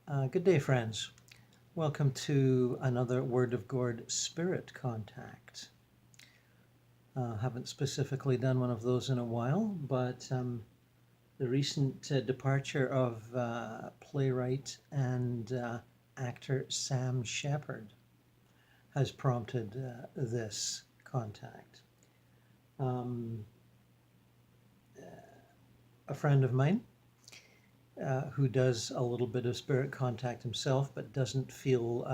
Good day, friends. Welcome to another Word of God Spirit Contact. Haven't specifically done one of those in a while, but the recent departure of playwright and actor Sam Shepard has prompted this contact. A friend of mine who does a little bit of spirit contact himself, but doesn't feel,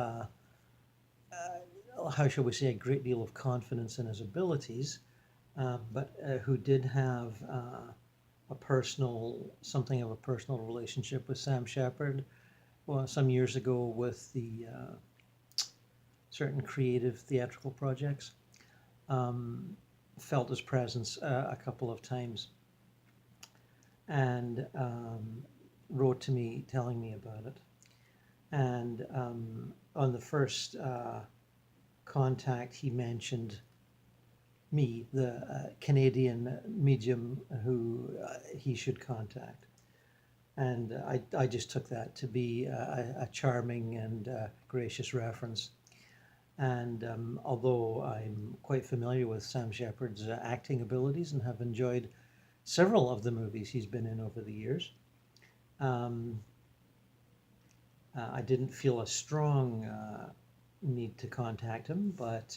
how shall we say, a great deal of confidence in his abilities, but who did have something of a personal relationship with Sam Shepard, well, some years ago with the certain creative theatrical projects. Felt his presence a couple of times, and wrote to me telling me about it. And on the first contact, he mentioned me, the Canadian medium who he should contact. And I just took that to be a charming and gracious reference. And although I'm quite familiar with Sam Shepard's acting abilities and have enjoyed several of the movies he's been in over the years, I didn't feel a strong need to contact him, but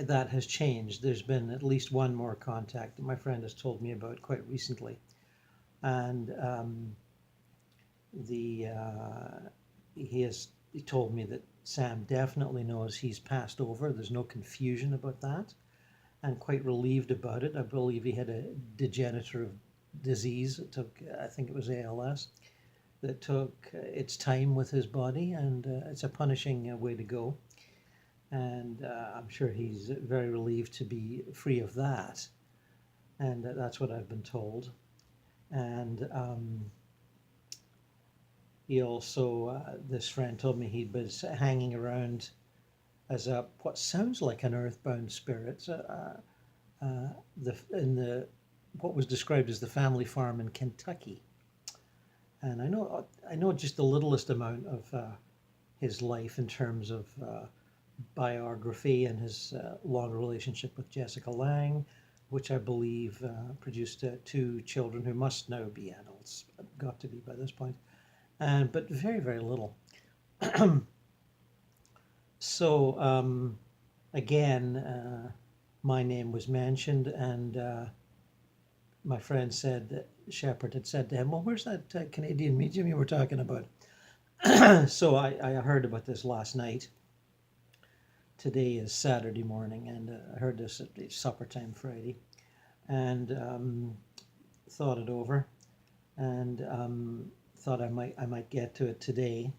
that has changed. There's been at least one more contact that my friend has told me about quite recently. And he told me that Sam definitely knows he's passed over. There's no confusion about that, and quite relieved about it. I believe he had a degenerative disease. It took, I think it was ALS, that took its time with his body, and it's a punishing way to go. And I'm sure he's very relieved to be free of that. And that's what I've been told. And he also, this friend told me he'd been hanging around as what sounds like an earthbound spirit in what was described as the family farm in Kentucky. And I know just the littlest amount of his life in terms of biography and his long relationship with Jessica Lange, which I believe produced two children who must now be adults, got to be by this point, but very, very little. So again, my name was mentioned, and my friend said that Shepard had said to him, "Well, where's that Canadian medium you were talking about?" So I heard about this last night. Today is Saturday morning, and I heard this at supper time Friday, and thought it over, and thought I might get to it today.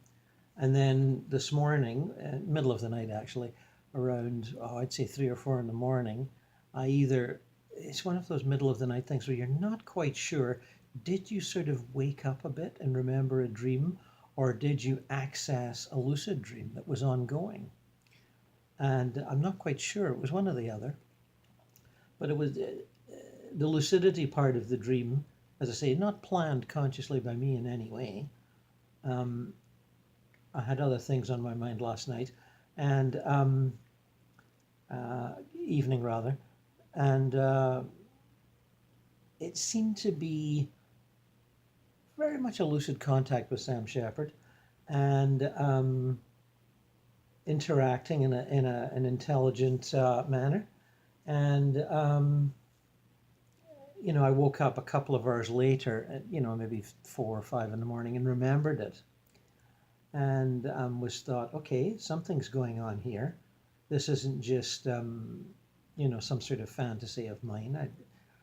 And then this morning, middle of the night actually, around I'd say 3 or 4 in the morning, it's one of those middle of the night things where you're not quite sure, did you sort of wake up a bit and remember a dream, or did you access a lucid dream that was ongoing? And I'm not quite sure. It was one or the other. But it was the lucidity part of the dream, as I say, not planned consciously by me in any way. I had other things on my mind last night, and evening rather, and it seemed to be very much a lucid contact with Sam Shepard, and interacting in an intelligent manner. And I woke up a couple of hours later, at, maybe 4 or 5 in the morning, and remembered it, and was thought, okay, something's going on here. This isn't just some sort of fantasy of mine.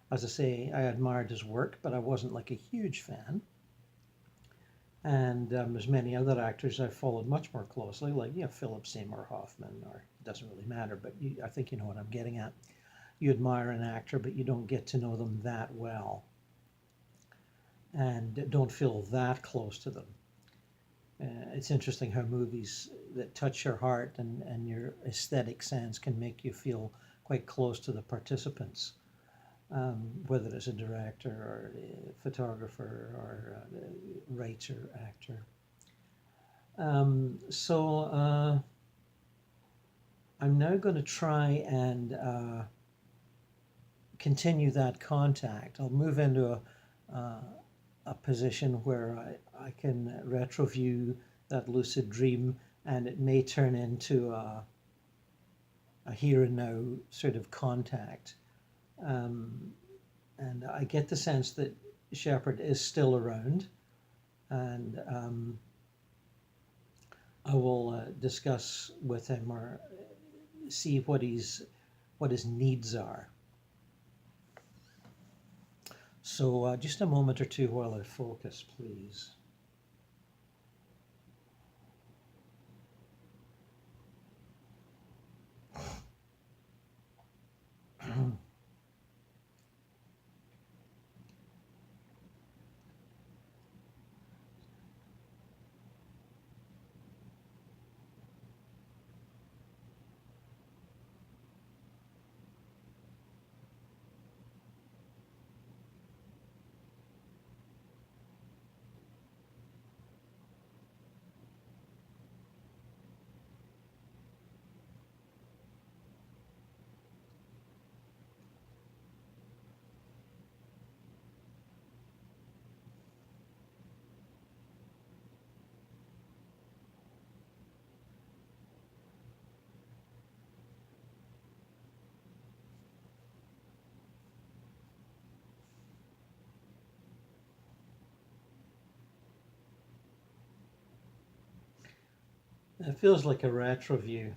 As I say, I admired his work, but I wasn't like a huge fan. And there's many other actors I've followed much more closely, like Philip Seymour Hoffman, or it doesn't really matter, but I think you know what I'm getting at. You admire an actor, but you don't get to know them that well, and don't feel that close to them. It's interesting how movies that touch your heart and your aesthetic sense can make you feel quite close to the participants. whether it's a director or a photographer or a writer, actor. So I'm now going to try and continue that contact. I'll move into a position where I can retroview that lucid dream, and it may turn into a here and now sort of contact. And I get the sense that Shepard is still around, and I will discuss with him or see what his needs are. So just a moment or two while I focus, please. It feels like a retro view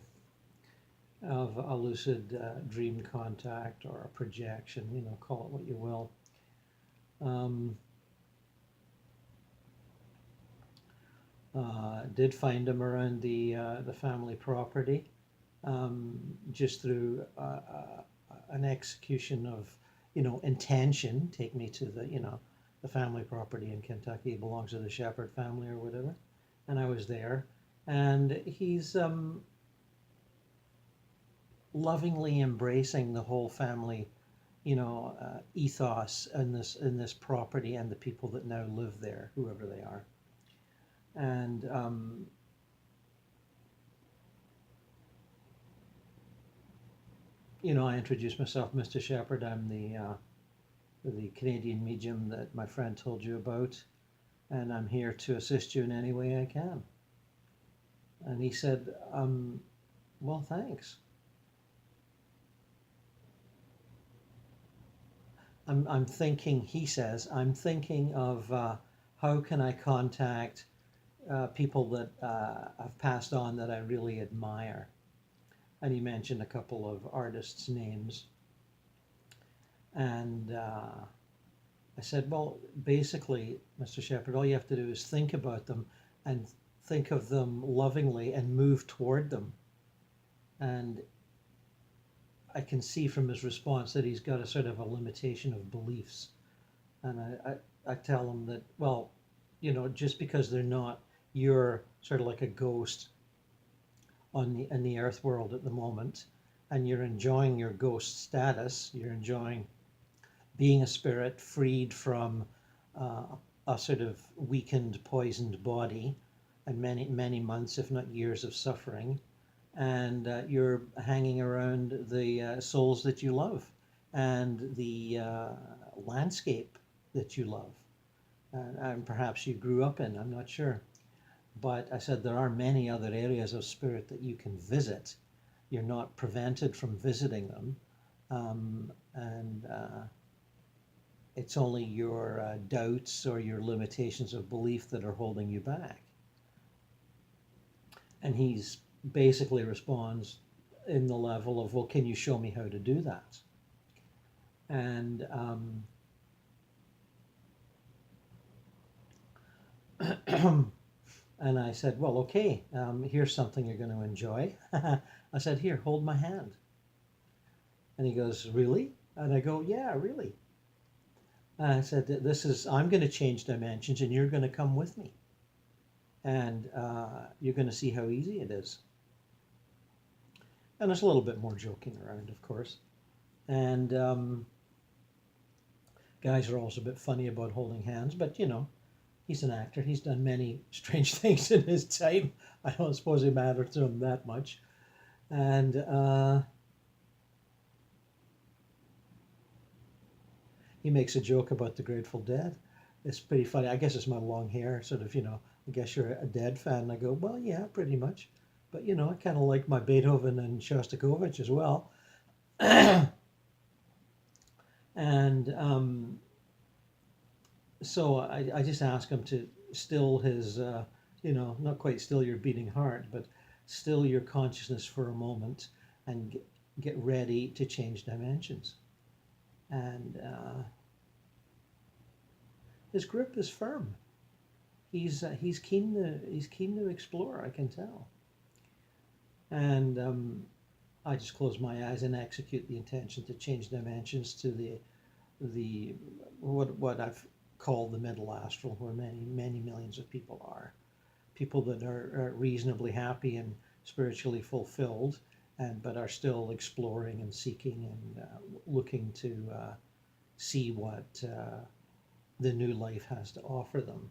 of a lucid dream contact or a projection, you know, call it what you will. Did find him around the family property, just through an execution of, you know, intention. Take me to the, you know, the family property in Kentucky belongs to the Shepard family or whatever, and I was there, and he's lovingly embracing the whole family, you know, ethos in this property and the people that now live there, whoever they are. And you know, I introduced myself, Mr. Shepard. I'm the Canadian medium that my friend told you about, and I'm here to assist you in any way I can. And he said, well, thanks. I'm thinking, he says, I'm thinking of how can I contact people that have passed on that I really admire. And he mentioned a couple of artists' names. And I said, well, basically, Mr. Shepard, all you have to do is think about them and think of them lovingly and move toward them. And I can see from his response that he's got a sort of a limitation of beliefs. And I tell him that, well, you know, just because they're not, you're sort of like a ghost in the earth world at the moment, and you're enjoying your ghost status, you're enjoying being a spirit freed from a sort of weakened, poisoned body and many, many months, if not years of suffering. And you're hanging around the souls that you love and the landscape that you love. And perhaps you grew up in, I'm not sure. But I said there are many other areas of spirit that you can visit. You're not prevented from visiting them. And it's only your doubts or your limitations of belief that are holding you back. And he's basically responds in the level of, well, can you show me how to do that? And and I said, well, okay, here's something you're going to enjoy. I said, here, hold my hand. And he goes, really? And I go, yeah, really. And I said, I'm going to change dimensions and you're going to come with me. And you're going to see how easy it is. And there's a little bit more joking around, of course. And Guys are also a bit funny about holding hands, but he's an actor. He's done many strange things in his time. I don't suppose it matters to him that much. And he makes a joke about the Grateful Dead. It's pretty funny. I guess it's my long hair, sort of, I guess you're a Dead fan. And I go, well, yeah, pretty much. But, I kind of like my Beethoven and Shostakovich as well. And so I just ask him to still his, not quite still your beating heart, but still your consciousness for a moment and get ready to change dimensions. And his grip is firm. He's keen to explore. I can tell. And I just close my eyes and execute the intention to change dimensions to the what I've called the middle astral, where many millions of people are, people that are reasonably happy and spiritually fulfilled, but are still exploring and seeking and looking to see what the new life has to offer them.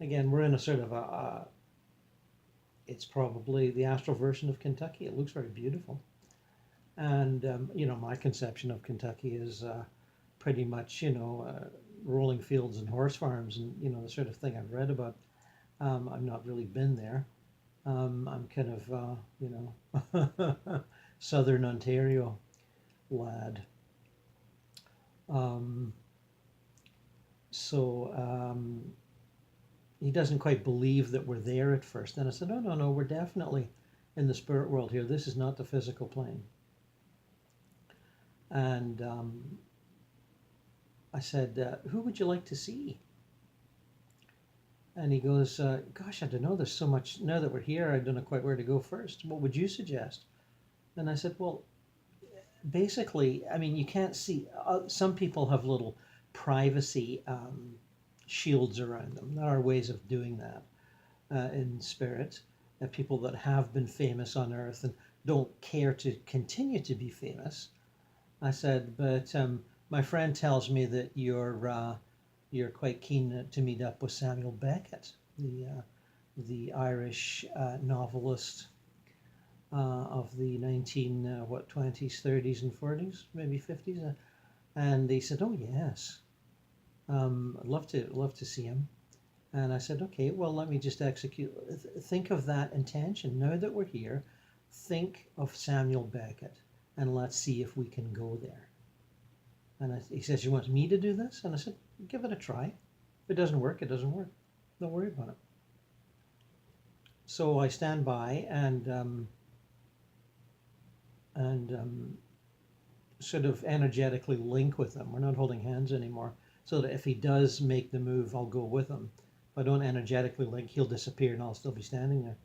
Again, we're in a sort of it's probably the astral version of Kentucky. It looks very beautiful. And, my conception of Kentucky is pretty much, rolling fields and horse farms and, the sort of thing I've read about. I've not really been there. I'm kind of, Southern Ontario lad. He doesn't quite believe that we're there at first. And I said, no, we're definitely in the spirit world here. This is not the physical plane. And I said, who would you like to see? And he goes, gosh, I don't know. There's so much. Now that we're here, I don't know quite where to go first. What would you suggest? And I said, well, basically, I mean, you can't see. Some people have little privacy shields around them. There are ways of doing that in spirit. People that have been famous on Earth and don't care to continue to be famous. I said, but my friend tells me that you're quite keen to meet up with Samuel Beckett, the Irish novelist of the 20s, 30s, and 40s, maybe 50s. And he said, oh yes. I'd love to see him. And I said, okay, well, let me just execute. Think of that intention. Now that we're here, think of Samuel Beckett, and let's see if we can go there. And he says, you want me to do this? And I said, give it a try. If it doesn't work, it doesn't work. Don't worry about it. So I stand by and sort of energetically link with him. We're not holding hands anymore. So that if he does make the move, I'll go with him. If I don't energetically link, he'll disappear and I'll still be standing there.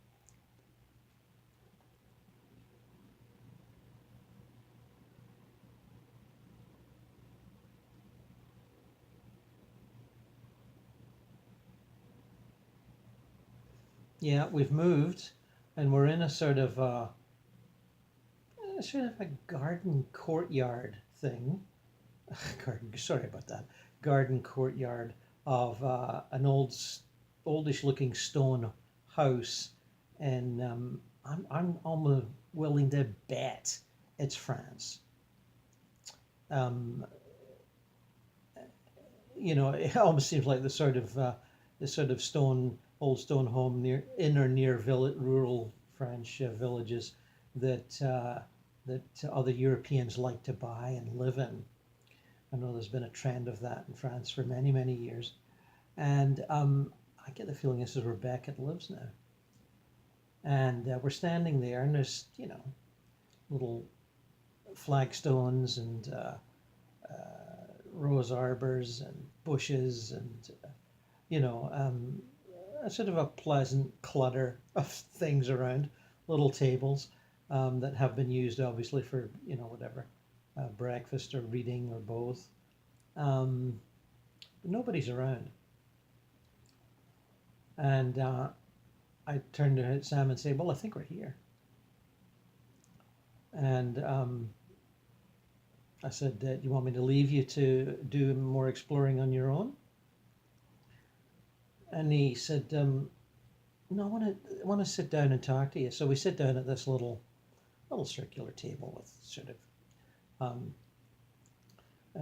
Yeah, we've moved and we're in a sort of a garden courtyard thing. Sorry about that. Garden courtyard of an oldish looking stone house, and I'm almost willing to bet it's France. It almost seems like the sort of old stone home near rural French villages that other Europeans like to buy and live in. I know there's been a trend of that in France for many, many years. And I get the feeling this is where Beckett lives now. And we're standing there, and there's, little flagstones and rose arbors and bushes and, a sort of a pleasant clutter of things around, little tables that have been used, obviously, for, whatever. Breakfast or reading or both. But nobody's around. And I turn to Sam and say, well, I think we're here. And I said, do you want me to leave you to do more exploring on your own? And he said, no, I want to sit down and talk to you. So we sit down at this little circular table with sort of um,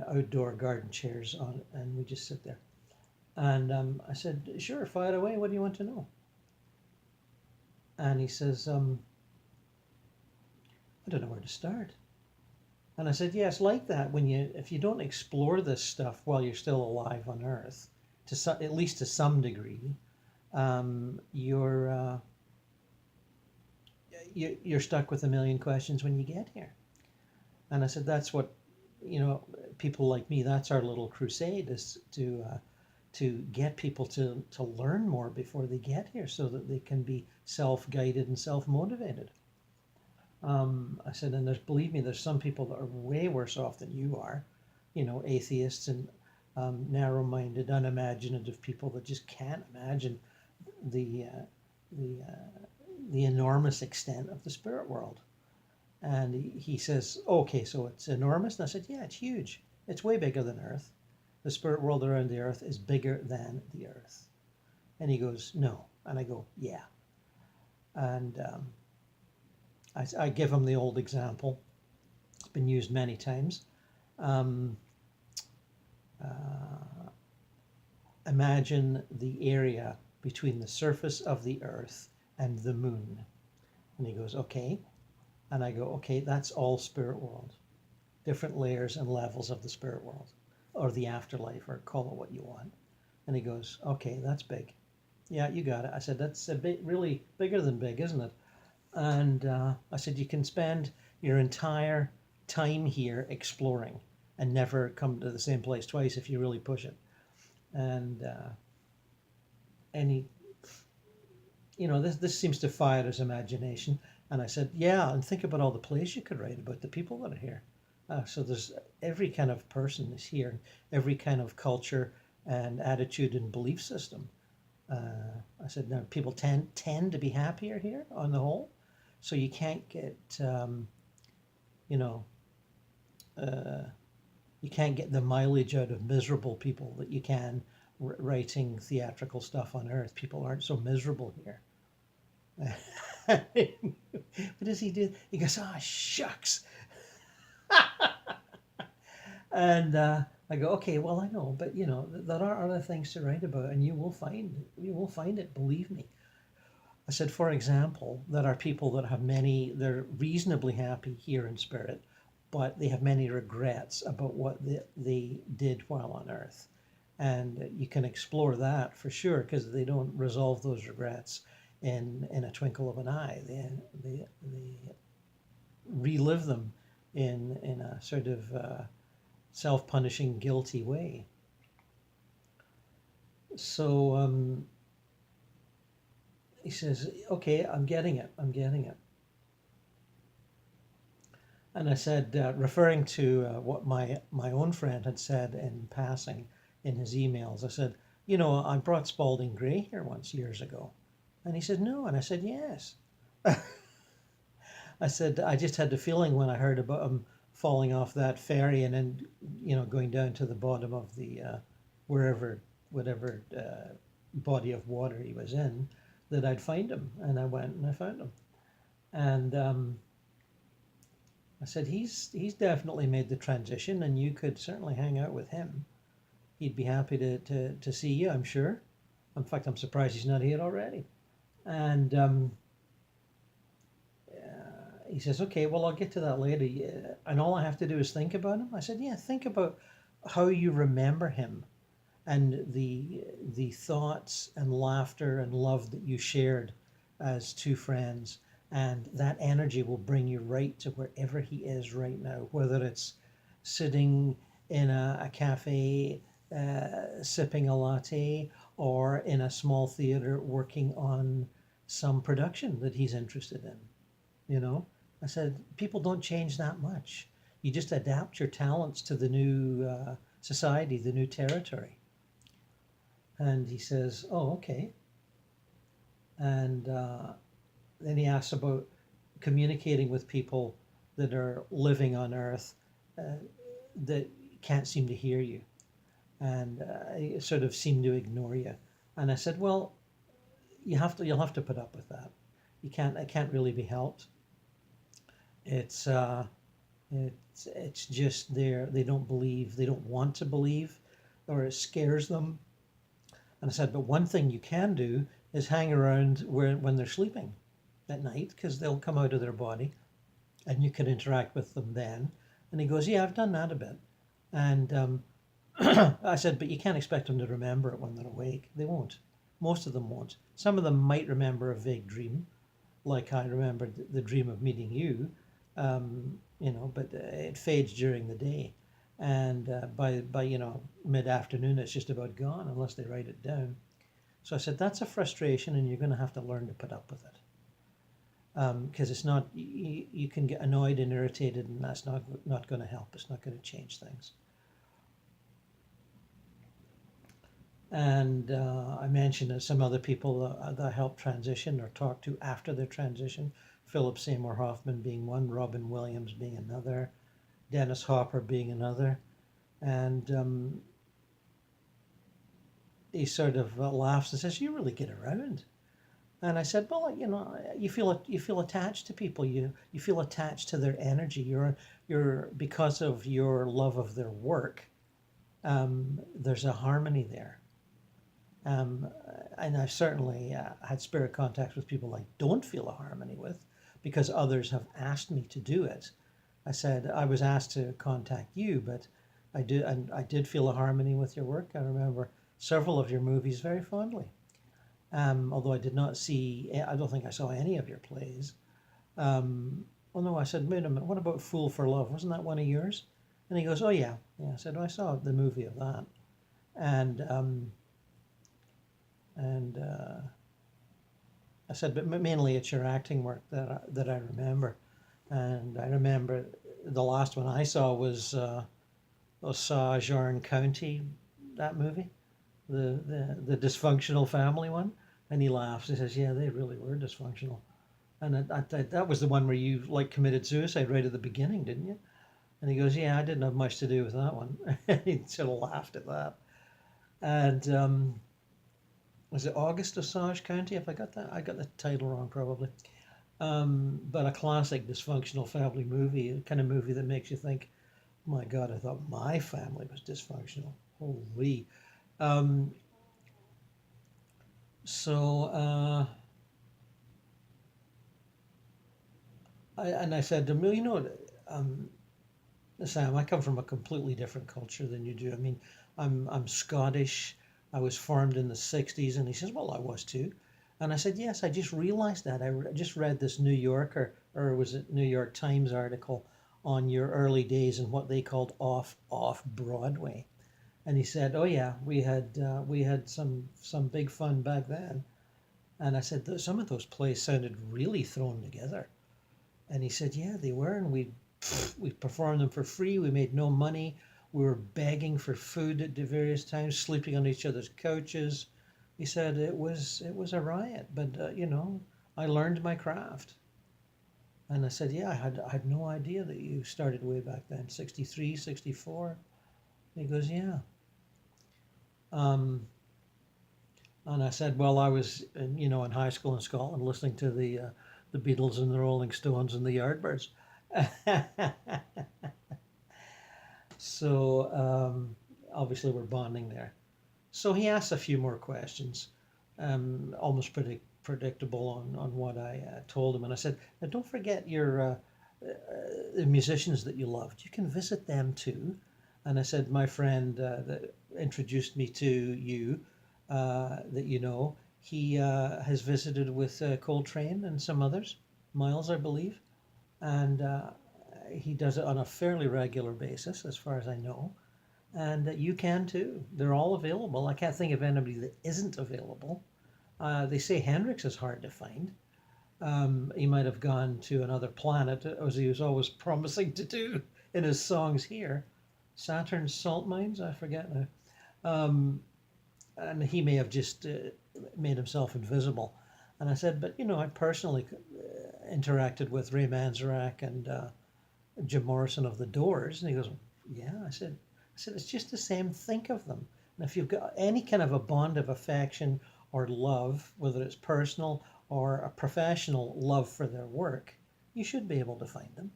outdoor garden chairs on it, and we just sit there. And I said, sure, fire away. What do you want to know? And he says, I don't know where to start. And I said, yes, like that. If you don't explore this stuff while you're still alive on Earth, at least to some degree, you're stuck with a million questions when you get here. And I said, that's what, people like me, that's our little crusade, is to get people to learn more before they get here so that they can be self-guided and self-motivated. I said, and believe me, there's some people that are way worse off than you are, atheists and narrow-minded, unimaginative people that just can't imagine the enormous extent of the spirit world. And he says, okay, so it's enormous? And I said, yeah, it's huge. It's way bigger than Earth. The spirit world around the Earth is bigger than the Earth. And he goes, no. And I go, yeah. And I give him the old example. It's been used many times. Imagine the area between the surface of the Earth and the moon. And he goes, okay. And I go, okay, that's all spirit world. Different layers and levels of the spirit world, or the afterlife, or call it what you want. And he goes, okay, that's big. Yeah, you got it. I said, that's a bit really bigger than big, isn't it? And I said, you can spend your entire time here exploring and never come to the same place twice if you really push it. And he, this seems to fire his imagination. And I said, yeah, and think about all the plays you could write about the people that are here. So there's every kind of person is here, every kind of culture and attitude and belief system. I said, now people tend to be happier here on the whole. So you can't get, you can't get the mileage out of miserable people that you can writing theatrical stuff on Earth. People aren't so miserable here. What does he do? He goes, oh, shucks. And I go, okay, well, I know, but there are other things to write about, and you will find it, believe me. I said, for example, there are people that they're reasonably happy here in spirit, but they have many regrets about what they did while on Earth. And you can explore that for sure, because they don't resolve those regrets in a twinkle of an eye. They relive them in a sort of self-punishing, guilty way. So he says, okay, I'm getting it. And I said, referring to what my own friend had said in passing in his emails, I said, I brought Spalding Gray here once years ago. And he said, no. And I said, yes. I said, I just had the feeling when I heard about him falling off that ferry and then, going down to the bottom of the, whatever body of water he was in, that I'd find him. And I went and I found him. And I said, he's definitely made the transition, and you could certainly hang out with him. He'd be happy to see you, I'm sure. In fact, I'm surprised he's not here already. And he says, okay, well, I'll get to that later. And all I have to do is think about him. I said, yeah, think about how you remember him and the thoughts and laughter and love that you shared as two friends. And that energy will bring you right to wherever he is right now, whether it's sitting in a cafe, sipping a latte, or in a small theater working on some production that he's interested in. I said, people don't change that much. You just adapt your talents to the new society, the new territory. And he says, oh, okay. And then he asks about communicating with people that are living on Earth that can't seem to hear you and sort of seem to ignore you. And I said, well, you'll have to put up with that. It can't really be helped. It's it's just they don't believe, they don't want to believe, or it scares them. And I said, but one thing you can do is hang around when they're sleeping at night, because they'll come out of their body and you can interact with them then. And he goes, yeah, I've done that a bit. And I said, but you can't expect them to remember it when they're awake. They won't. Most of them won't. Some of them might remember a vague dream, like I remembered the dream of meeting you, but it fades during the day. And by mid-afternoon, it's just about gone unless they write it down. So I said, that's a frustration, and you're going to have to learn to put up with it. Because it's not, you can get annoyed and irritated, and that's not going to help. It's not going to change things. And I mentioned that some other people that I helped transition or talked to after their transition, Philip Seymour Hoffman being one, Robin Williams being another, Dennis Hopper being another. And he sort of laughs and says, you really get around. And I said, well, you feel attached to people. You feel attached to their energy. You're because of your love of their work. There's a harmony there. And I've certainly had spirit contacts with people I don't feel a harmony with, because others have asked me to do it. I said I was asked to contact you, but I did feel a harmony with your work. I remember several of your movies very fondly. Although I did not see, I don't think I saw any of your plays. Well, no, I said, wait a minute, what about Fool for Love? Wasn't that one of yours? And he goes, oh, yeah. I said, I saw the movie of that. And I said, but mainly it's your acting work that I remember. And I remember the last one I saw was Osage County, that movie, the dysfunctional family one. And he laughs. He says, yeah, they really were dysfunctional. And that was the one where you committed suicide right at the beginning, didn't you? And he goes, yeah, I didn't have much to do with that one. He sort of laughed at that. And was it August Osage County? If I got the title wrong probably. But a classic dysfunctional family movie, a kind of movie that makes you think, oh my God, I thought my family was dysfunctional. Holy. I said to him, Sam, I come from a completely different culture than you do. I mean, I'm Scottish. I was formed in the 60s. And he says, well, I was too. And I said, yes, I just realized that. I just read this New Yorker, or was it New York Times article on your early days and what they called off Broadway. And he said, oh yeah, we had some big fun back then. And I said, some of those plays sounded really thrown together. And he said, yeah, they were. And we performed them for free. We made no money. We were begging for food at various times, sleeping on each other's couches. He said it was a riot, but I learned my craft. And I said, yeah, I had no idea that you started way back then, 63, 64. He goes, yeah. And I said, well, I was in high school in Scotland listening to the Beatles and the Rolling Stones and the Yardbirds. So obviously we're bonding there. So he asked a few more questions, almost predictable on what I told him. And I said, now don't forget your the musicians that you loved. You can visit them too. And I said, my friend that introduced me to you, that he has visited with Coltrane and some others, Miles, I believe. And he does it on a fairly regular basis, as far as I know. And you can too. They're all available. I can't think of anybody that isn't available. They say Hendrix is hard to find. He might have gone to another planet, as he was always promising to do in his songs here. Saturn's salt mines, I forget now. And he may have just made himself invisible. And I said, but I personally interacted with Ray Manzarek and Jim Morrison of The Doors. And he goes, Yeah, I said, it's just the same. Think of them. And if you've got any kind of a bond of affection or love, whether it's personal or a professional love for their work, you should be able to find them.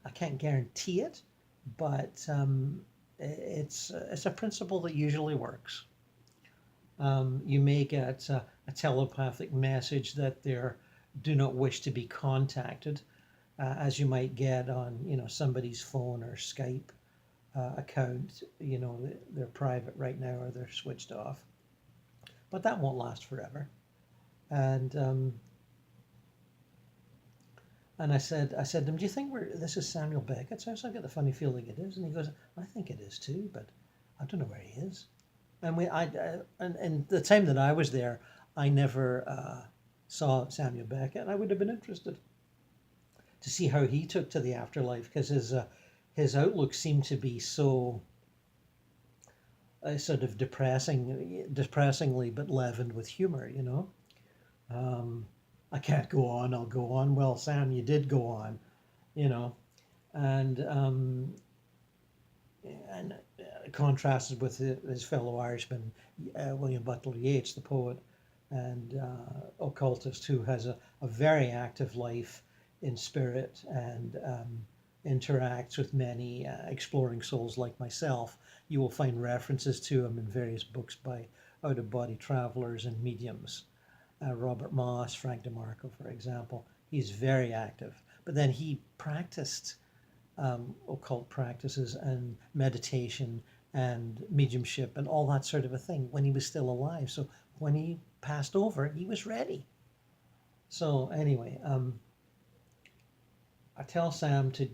I can't guarantee it, but it's a principle that usually works. You may get a telepathic message that they do not wish to be contacted, as you might get on somebody's phone or Skype account. They're private right now or they're switched off, but that won't last forever. And I said to him, "Do you think this is Samuel Beckett's house? I get the funny feeling it is." And he goes, "I think it is too, but I don't know where he is." And the time that I was there, I never saw Samuel Beckett, and I would have been interested to see how he took to the afterlife, because his outlook seemed to be so sort of depressingly, but leavened with humor. I can't go on. I'll go on. Well, Sam, you did go on, you know, and contrasted with his fellow Irishman, William Butler Yeats, the poet and occultist, who has a very active life in spirit and interacts with many exploring souls like myself. You will find references to him in various books by out-of-body travelers and mediums. Robert Moss, Frank DeMarco, for example. He's very active. But then he practiced occult practices and meditation and mediumship and all that sort of a thing when he was still alive. So when he passed over, he was ready. So anyway, I tell Sam to,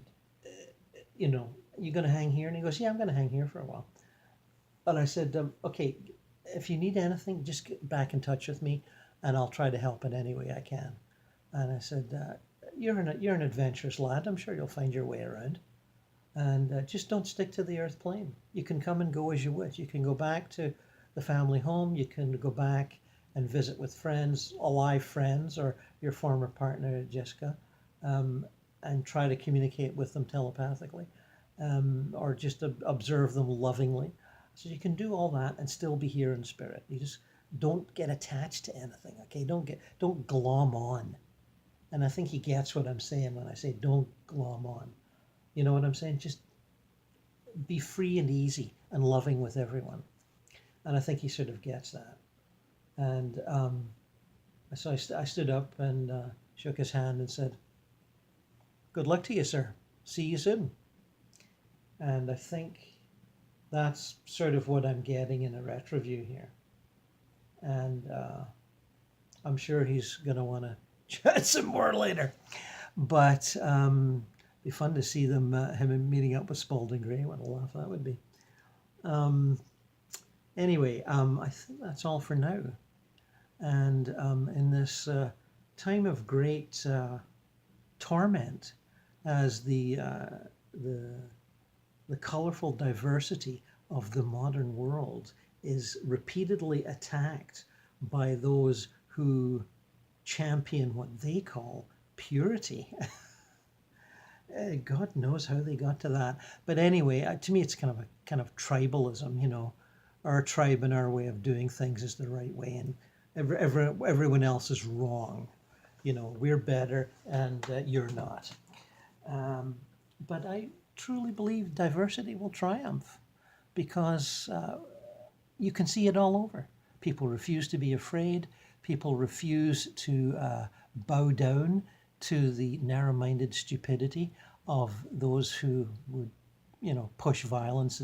you going to hang here? And he goes, yeah, I'm going to hang here for a while. And I said, okay, if you need anything, just get back in touch with me and I'll try to help in any way I can. And I said, you're an adventurous lad. I'm sure you'll find your way around. And just don't stick to the earth plane. You can come and go as you wish. You can go back to the family home. You can go back and visit with friends, alive friends, or your former partner, Jessica, and try to communicate with them telepathically, or just observe them lovingly. So you can do all that and still be here in spirit. You just don't get attached to anything, okay? Don't glom on. And I think he gets what I'm saying when I say don't glom on. You know what I'm saying? Just be free and easy and loving with everyone. And I think he sort of gets that. And so I stood up and shook his hand and said, good luck to you, sir. See you soon. And I think that's sort of what I'm getting in a retro view here. And I'm sure he's going to want to chat some more later. But be fun to see him meeting up with Spalding Gray. What a laugh that would be. Anyway, I think that's all for now. And in this time of great torment, as the colorful diversity of the modern world is repeatedly attacked by those who champion what they call purity. God knows how they got to that. But anyway, to me, it's kind of tribalism. Our tribe and our way of doing things is the right way, and everyone else is wrong. We're better, and you're not. But I truly believe diversity will triumph, because you can see it all over. People refuse to be afraid. People refuse to bow down to the narrow-minded stupidity of those who would, push violence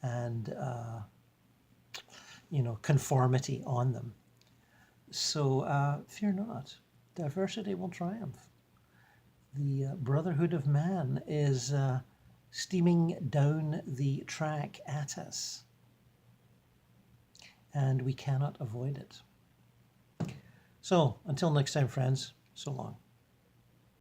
and conformity on them. So fear not. Diversity will triumph. The Brotherhood of Man is steaming down the track at us, and we cannot avoid it. So until next time, friends, so long.